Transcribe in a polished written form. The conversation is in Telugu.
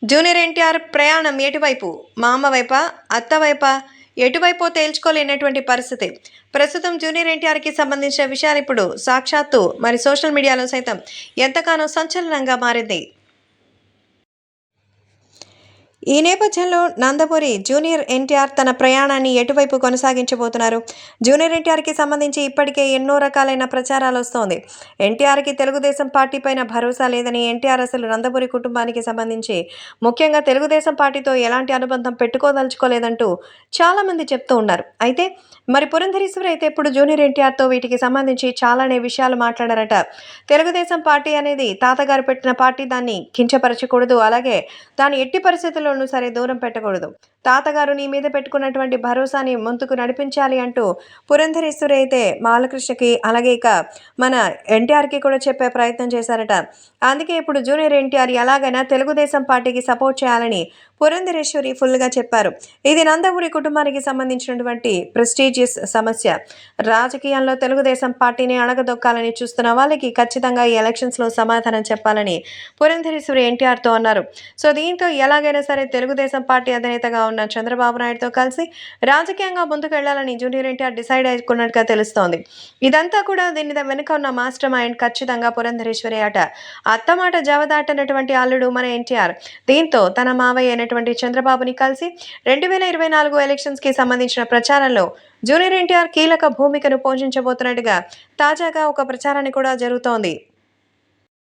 జూనియర్ ఎన్టీఆర్ ప్రయాణం ఎటువైపు? మా అమ్మ వైపా? అత్త వైపా? ఎటువైపో తేల్చుకోలేనటువంటి పరిస్థితి. ప్రస్తుతం జూనియర్ ఎన్టీఆర్‌కి సంబంధించిన విషయాలు ఇప్పుడు సాక్షాత్తు మరి సోషల్ మీడియాలో సైతం ఎంతగానో సంచలనంగా మారింది. ఈ నేపథ్యంలో నందమూరి జూనియర్ ఎన్టీఆర్ తన ప్రయాణాన్ని ఎటువైపు కొనసాగించబోతున్నారు? జూనియర్ ఎన్టీఆర్‌కి సంబంధించి ఇప్పటికే ఎన్నో రకాలైన ప్రచారాలొస్తోంది. ఎన్టీఆర్‌కి తెలుగుదేశం పార్టీ పైన భరోసా లేదని, ఎన్టీఆర్ అసలు నందమూరి కుటుంబానికి సంబంధించి ముఖ్యంగా తెలుగుదేశం పార్టీతో ఎలాంటి అనుబంధం పెట్టుకోదలుచుకోలేదంటూ చాలామంది చెప్తూ ఉన్నారు. అయితే మరి పురంధరేశ్వరి అయితే ఇప్పుడు జూనియర్ ఎన్టీఆర్‌తో వీటికి సంబంధించి చాలానే విషయాలు మాట్లాడారట. తెలుగుదేశం పార్టీ అనేది తాతగారు పెట్టిన పార్టీ, దాన్ని కించపరచకూడదు. అలాగే దాన్ని ఎట్టి పరిస్థితుల్లోనూ సరే దూరం పెట్టకూడదు. తాతగారు నీ మీద పెట్టుకున్నటువంటి భరోసాని ముందుకు నడిపించాలి అంటూ పురంధరేశ్వరి అయితే బాలకృష్ణకి అలాగే ఇక మన ఎన్టీఆర్‌కి కూడా చెప్పే ప్రయత్నం చేశారట. అందుకే ఇప్పుడు జూనియర్ ఎన్టీఆర్ ఎలాగైనా తెలుగుదేశం పార్టీకి సపోర్ట్ చేయాలని పురంధరేశ్వరి ఫుల్‌గా చెప్పారు. ఇది నందమూరి కుటుంబానికి సంబంధించినటువంటి ప్రెస్టీజియస్ సమస్య. రాజకీయాల్లో తెలుగుదేశం పార్టీని అణగదొక్కాలని చూస్తున్న వాళ్ళకి ఖచ్చితంగా ఈ ఎలక్షన్స్‌లో సమాధానం చెప్పాలని పురంధరేశ్వరి ఎన్టీఆర్‌తో అన్నారు. సో దీంతో ఎలాగైనా సరే తెలుగుదేశం పార్టీ అధినేతగా ఉన్న చంద్రబాబు నాయుడుతో కలిసి రాజకీయంగా ముందుకెళ్లాలని జూనియర్ ఎన్టీఆర్ డిసైడ్ అయ్యుకున్నట్టుగా తెలుస్తోంది. ఇదంతా కూడా దీని వెనుక ఉన్న మాస్టర్ మైండ్ ఖచ్చితంగా పురంధరేశ్వరి అట. అత్తమాట జవదాటనటువంటి అల్లుడు మన ఎన్టీఆర్. దీంతో తన మావయ్య అయినటువంటి చంద్రబాబుని కలిసి 2024 ఎలక్షన్స్‌కి సంబంధించిన ప్రచారంలో జూనియర్ ఎన్టీఆర్ కీలక భూమికను పోషించబోతున్నట్టుగా తాజాగా ఒక ప్రచారాన్ని కూడా జరుగుతోంది.